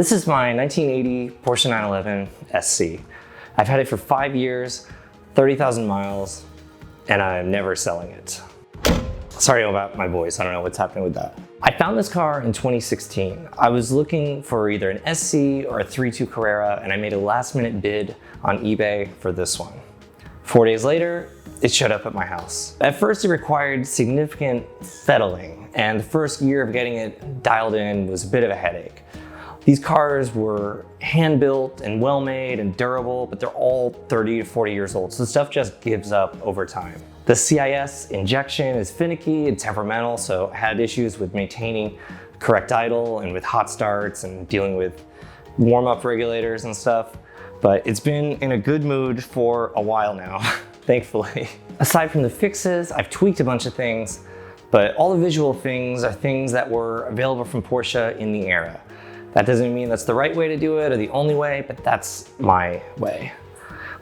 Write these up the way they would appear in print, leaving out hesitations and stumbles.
This is my 1980 Porsche 911 SC. I've had it for 5 years, 30,000 miles, and I'm never selling it. Sorry about my voice, I don't know what's happening with that. I found this car in 2016. I was looking for either an SC or a 3.2 Carrera, and I made a last-minute bid on eBay for this one. 4 days later, it showed up at my house. At first, it required significant settling, and the first year of getting it dialed in was a bit of a headache. These cars were hand-built and well-made and durable, but they're all 30 to 40 years old, so stuff just gives up over time. The CIS injection is finicky and temperamental, so I had issues with maintaining correct idle and with hot starts and dealing with warm-up regulators and stuff. But it's been in a good mood for a while now, thankfully. Aside from the fixes, I've tweaked a bunch of things, but all the visual things are things that were available from Porsche in the era. That doesn't mean that's the right way to do it or the only way, but that's my way.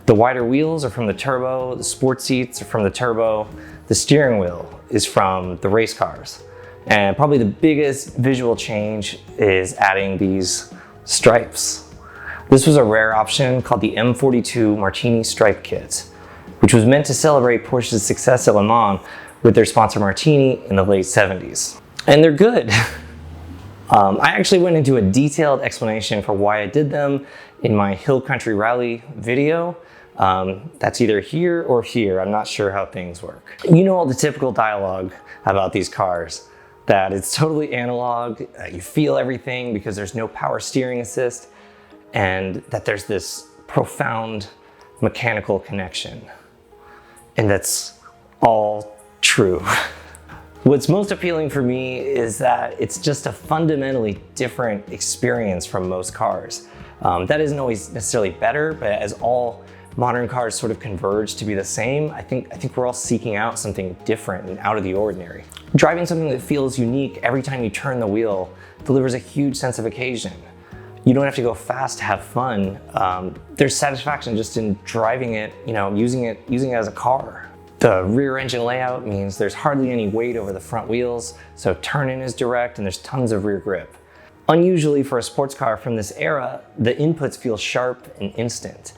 The wider wheels are from the turbo, the sport seats are from the turbo, the steering wheel is from the race cars. And probably the biggest visual change is adding these stripes. This was a rare option called the M42 Martini Stripe Kit, which was meant to celebrate Porsche's success at Le Mans with their sponsor Martini in the late 70s. And they're good. I actually went into a detailed explanation for why I did them in my Hill Country Rally video. That's either here or here. I'm not sure how things work. You know all the typical dialogue about these cars, that it's totally analog, you feel everything because there's no power steering assist, and that there's this profound mechanical connection. And that's all true. What's most appealing for me is that it's just a fundamentally different experience from most cars. That isn't always necessarily better, but as all modern cars sort of converge to be the same, I think we're all seeking out something different and out of the ordinary. Driving something that feels unique every time you turn the wheel delivers a huge sense of occasion. You don't have to go fast to have fun. There's satisfaction just in driving it, using it as a car. The rear engine layout means there's hardly any weight over the front wheels, so turn-in is direct and there's tons of rear grip. Unusually for a sports car from this era, the inputs feel sharp and instant.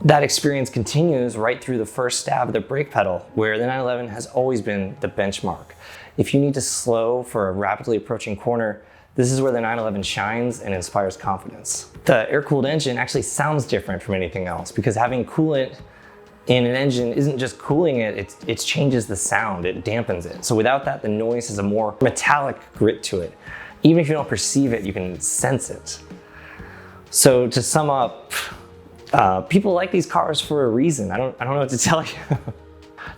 That experience continues right through the first stab of the brake pedal, where the 911 has always been the benchmark. If you need to slow for a rapidly approaching corner, this is where the 911 shines and inspires confidence. The air-cooled engine actually sounds different from anything else because having coolant in an engine isn't just cooling it, it changes the sound, it dampens it. So without that, the noise has a more metallic grit to it. Even if you don't perceive it, you can sense it. So to sum up, people like these cars for a reason. I don't know what to tell you.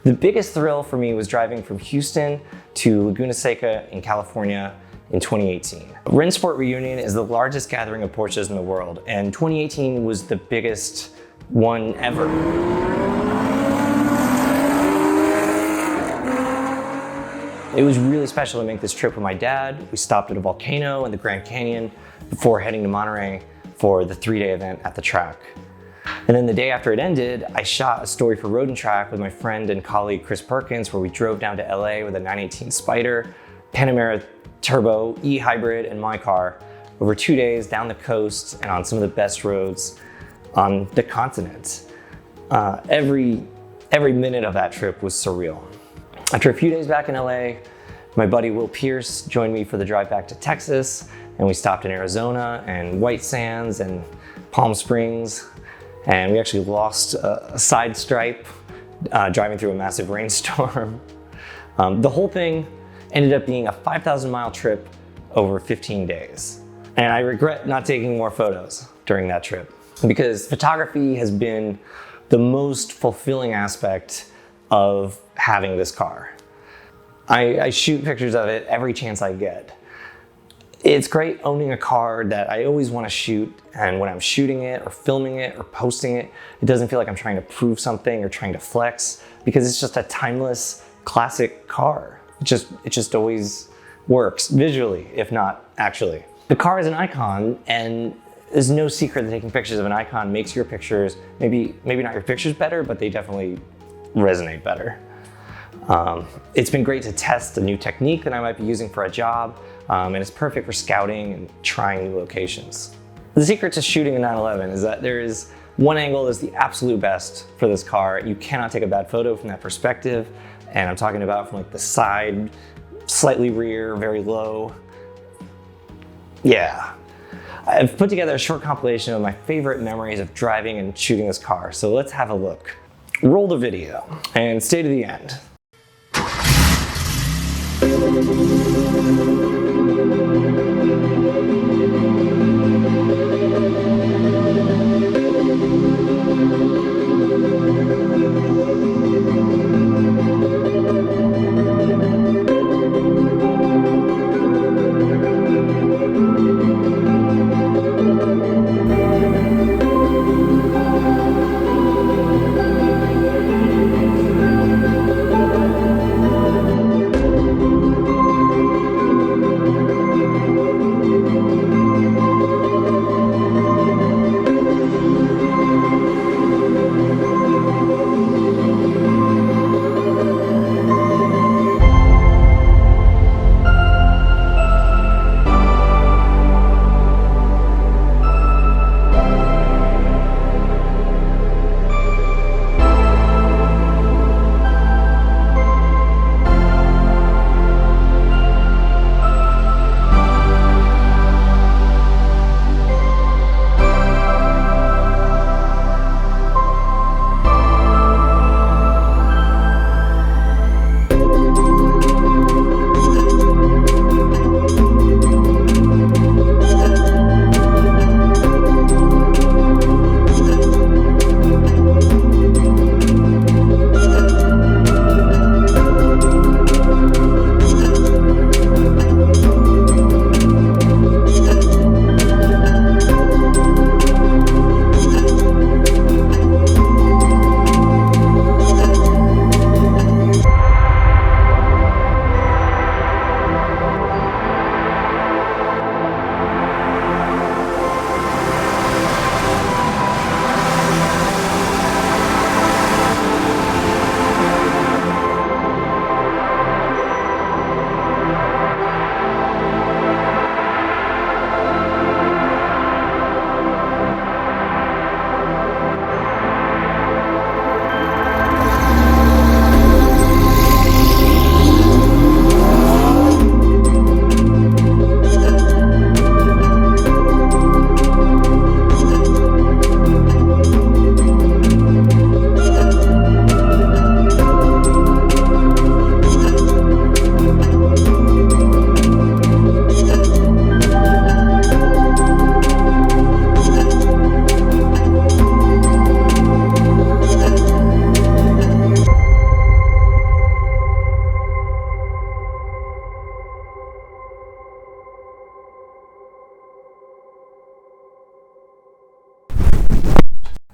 The biggest thrill for me was driving from Houston to Laguna Seca in California in 2018. Rennsport Reunion is the largest gathering of Porsches in the world, and 2018 was the biggest one ever. It was really special to make this trip with my dad. We stopped at a volcano in the Grand Canyon before heading to Monterey for the 3-day event at the track. And then the day after it ended, I shot a story for Road and Track with my friend and colleague Chris Perkins, where we drove down to LA with a 918 Spyder, Panamera Turbo, E-Hybrid, and my car over 2 days down the coast and on some of the best roads on the continent. Every minute of that trip was surreal. After a few days back in LA, my buddy Will Pierce joined me for the drive back to Texas, and we stopped in Arizona and White Sands and Palm Springs, and we actually lost a side stripe driving through a massive rainstorm. The whole thing ended up being a 5,000-mile trip over 15 days. And I regret not taking more photos during that trip because photography has been the most fulfilling aspect of having this car. I shoot pictures of it every chance I get. It's great owning a car that I always want to shoot, and when I'm shooting it or filming it or posting it, it doesn't feel like I'm trying to prove something or trying to flex, because it's just a timeless, classic car. It just always works visually, if not actually. The car is an icon, and there's no secret that taking pictures of an icon makes your pictures, maybe not your pictures better, but they definitely resonate better. It's been great to test a new technique that I might be using for a job, and it's perfect for scouting and trying new locations. The secret to shooting a 911 is that there is one angle that's the absolute best for this car. You cannot take a bad photo from that perspective, and I'm talking about from like the side, slightly rear, very low. Yeah. I've put together a short compilation of my favorite memories of driving and shooting this car, so let's have a look. Roll the video and stay to the end.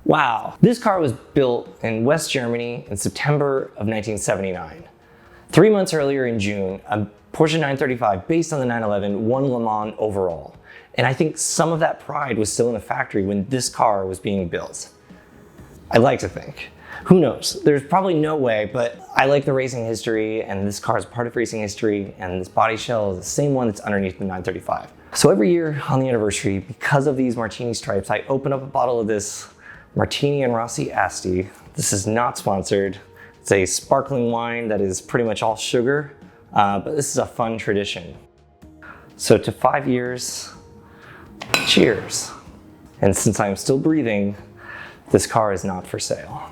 Wow. This car was built in West Germany in September of 1979. 3 months earlier in June, a Porsche 935 based on the 911 won Le Mans overall. And I think some of that pride was still in the factory when this car was being built. I'd like to think. Who knows? There's probably no way, but I like the racing history, and this car is part of racing history, and this body shell is the same one that's underneath the 935. So every year on the anniversary, because of these martini stripes, I open up a bottle of this Martini and Rossi Asti. This is not sponsored. It's a sparkling wine that is pretty much all sugar, but this is a fun tradition. So to 5 years, cheers. And since I'm still breathing, this car is not for sale.